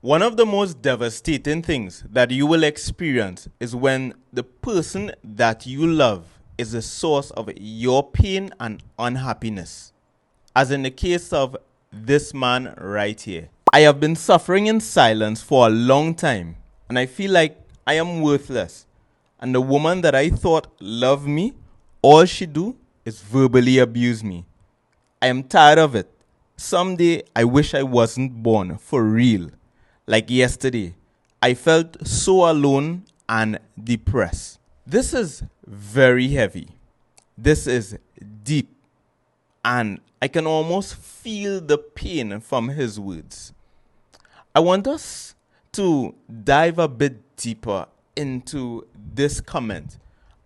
One of the most devastating things that you will experience is when the person that you love is the source of your pain and unhappiness. As in the case of this man right here. I have been suffering in silence for a long time, and I feel like I am worthless. And the woman that I thought loved me, all she do is verbally abuse me. I am tired of it. Someday I wish I wasn't born for real. Like yesterday, I felt so alone and depressed. This is very heavy. This is deep. And I can almost feel the pain from his words. I want us to dive a bit deeper into this comment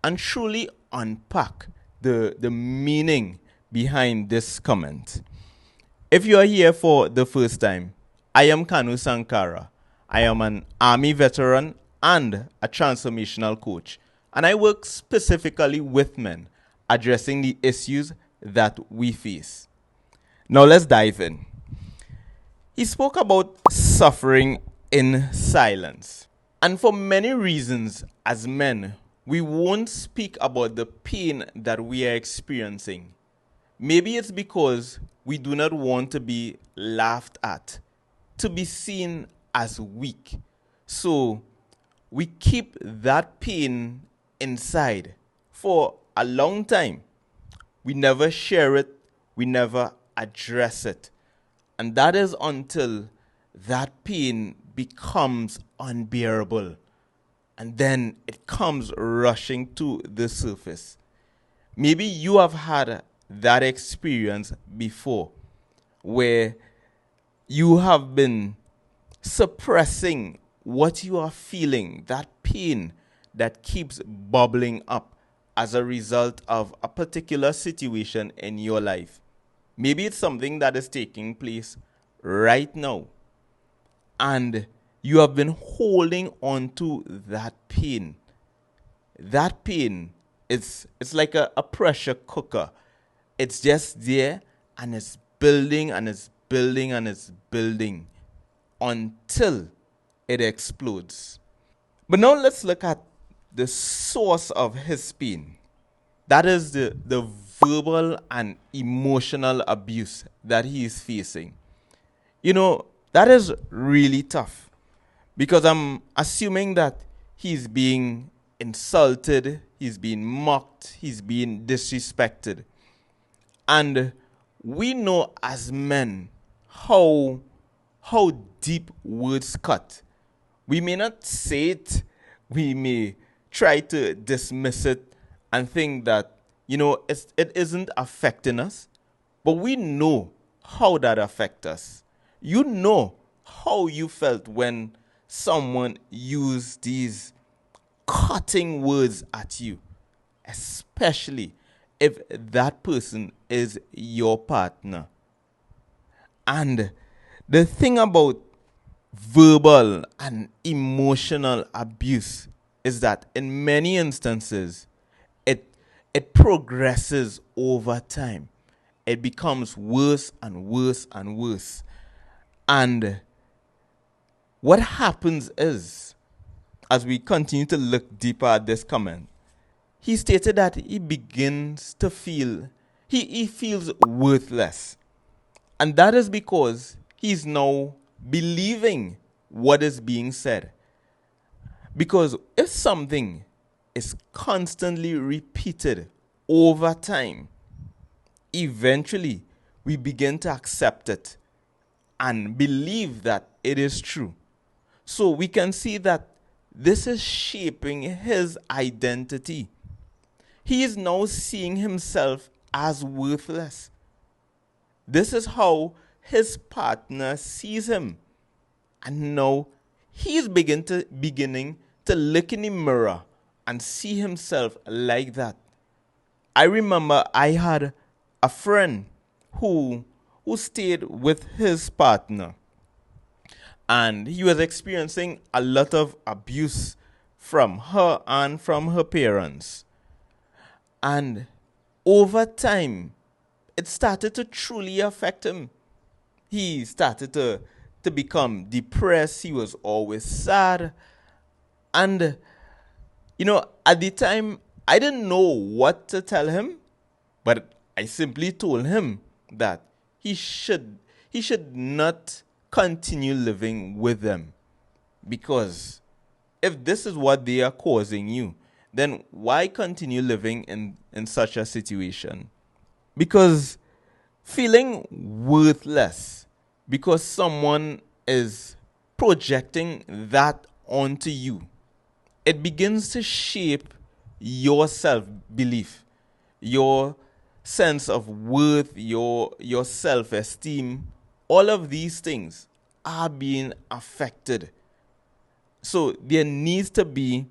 and truly unpack the meaning behind this comment. If you are here for the first time, I am Kanu Sankara. I am an Army veteran and a transformational coach, and I work specifically with men addressing the issues that we face. Now let's dive in. He spoke about suffering in silence. And for many reasons, as men, we won't speak about the pain that we are experiencing. Maybe it's because we do not want to be laughed at, to be seen as weak. So we keep that pain inside for a long time. We never share it, we never address it. And that is until that pain becomes unbearable. And then it comes rushing to the surface. Maybe you have had that experience before where you have been suppressing what you are feeling, that pain that keeps bubbling up as a result of a particular situation in your life. Maybe it's something that is taking place right now. And you have been holding on to that pain. That pain, it's like a pressure cooker. It's just there and it's building and it's building and it's building until it explodes. But now let's look at the source of his pain. That is the verbal and emotional abuse that he is facing. You know, that is really tough because I'm assuming that he's being insulted, he's being mocked, he's being disrespected. And we know as men how deep words cut. We may not say it, we may try to dismiss it and think that, it isn't affecting us, but we know how that affects us. You know how you felt when someone used these cutting words at you, especially if that person is your partner. And the thing about verbal and emotional abuse is that in many instances, it progresses over time. It becomes worse and worse and worse. And what happens is, as we continue to look deeper at this comment, he stated that he begins to feel, he feels worthless. And that is because he's now believing what is being said. Because if something is constantly repeated over time, eventually we begin to accept it and believe that it is true. So we can see that this is shaping his identity. He is now seeing himself as worthless. This is how his partner sees him. And now he's beginning to look in the mirror and see himself like that. I remember I had a friend who stayed with his partner, and he was experiencing a lot of abuse from her and from her parents. And over time, it started to truly affect him. He started to to become depressed. He was always sad. And, at the time, I didn't know what to tell him, but I simply told him that he should not continue living with them, because if this is what they are causing you, then why continue living in such a situation? Because feeling worthless because someone is projecting that onto you, it begins to shape your self-belief, your sense of worth, your self-esteem. All of these things are being affected. So there needs to be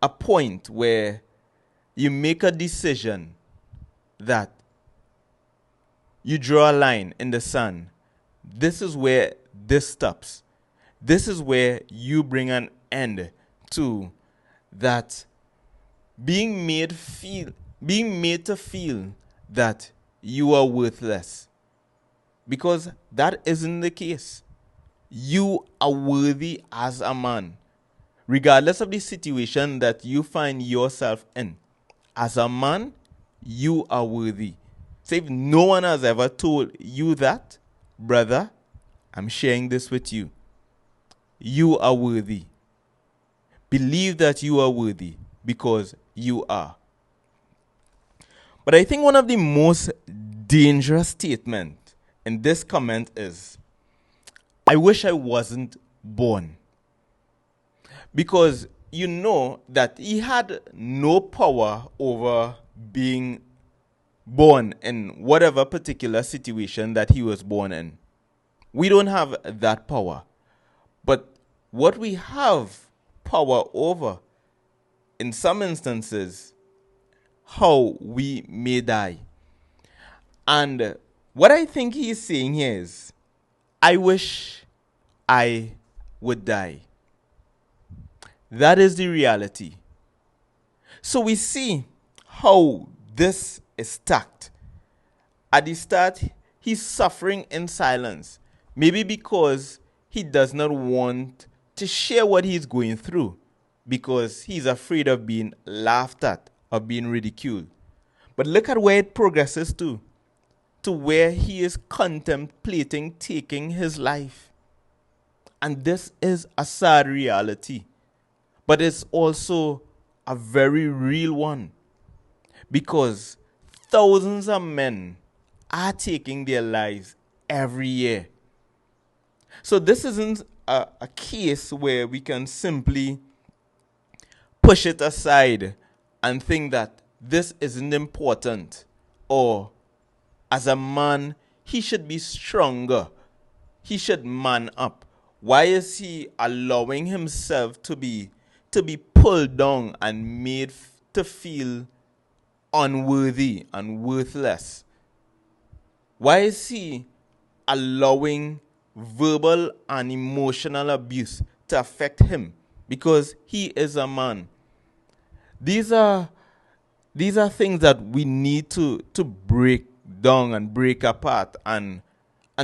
a point where you make a decision that you draw a line in the sand. This is where this stops. This is where you bring an end to that being made to feel that you are worthless. Because that isn't the case. You are worthy as a man, regardless of the situation that you find yourself in. As a man, you are worthy. So if no one has ever told you that, brother, I'm sharing this with you. You are worthy. Believe that you are worthy, because you are. But I think one of the most dangerous statements in this comment is, I wish I wasn't born. Because you know that he had no power over being born in whatever particular situation that he was born in. We don't have that power. But what we have power over, in some instances, how we may die. And what I think he is saying here is, I wish I would die. That is the reality. So we see how this is stacked. At the start, he's suffering in silence. Maybe because he does not want to share what he's going through, because he's afraid of being laughed at or being ridiculed. But look at where it progresses to where he is contemplating taking his life. And this is a sad reality, but it's also a very real one, because thousands of men are taking their lives every year. So this isn't a case where we can simply push it aside and think that this isn't important, or as a man, he should be stronger. He should man up. Why is he allowing himself to be pulled down and made to feel unworthy and worthless? Why is he allowing verbal and emotional abuse to affect him? Because he is a man. These are things that we need to break down and break apart and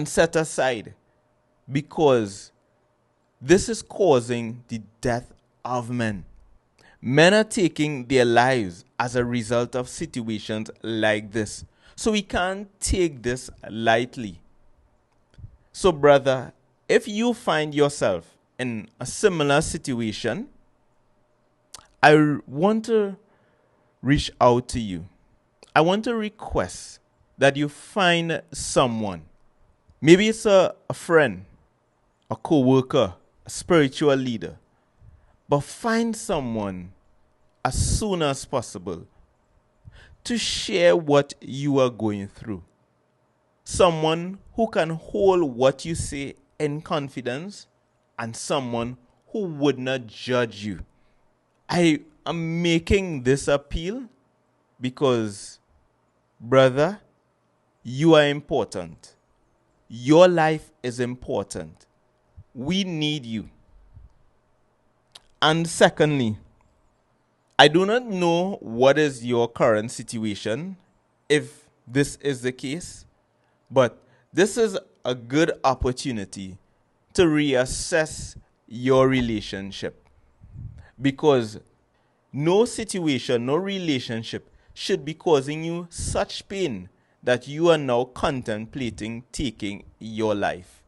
set aside, because this is causing the death of men. Men are taking their lives as a result of situations like this. So we can't take this lightly. So brother, if you find yourself in a similar situation, I want to reach out to you. I want to request that you find someone. Maybe it's a friend, a co-worker, a spiritual leader. But find someone as soon as possible to share what you are going through. Someone who can hold what you say in confidence, and someone who would not judge you. I am making this appeal because, brother, you are important. Your life is important. We need you. And secondly, I do not know what is your current situation, if this is the case, but this is a good opportunity to reassess your relationship, because no situation, no relationship should be causing you such pain that you are now contemplating taking your life.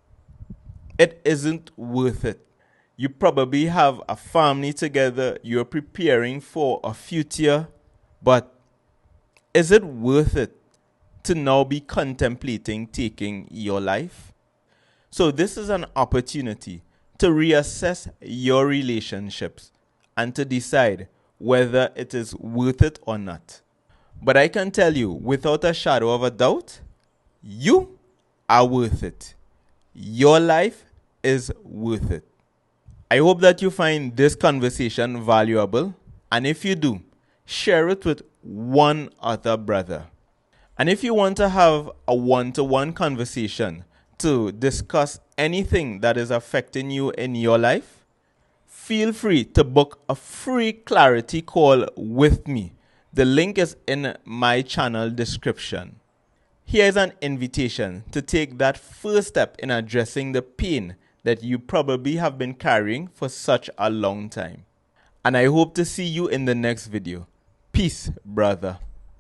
It isn't worth it. You probably have a family together, you're preparing for a future, but is it worth it to now be contemplating taking your life? So this is an opportunity to reassess your relationships and to decide whether it is worth it or not. But I can tell you without a shadow of a doubt, you are worth it. Your life is worth it. I hope that you find this conversation valuable, and if you do, share it with one other brother. And if you want to have a one-to-one conversation to discuss anything that is affecting you in your life, feel free to book a free clarity call with me. The link is in my channel description. Here's an invitation to take that first step in addressing the pain that you probably have been carrying for such a long time. And I hope to see you in the next video. Peace, brother.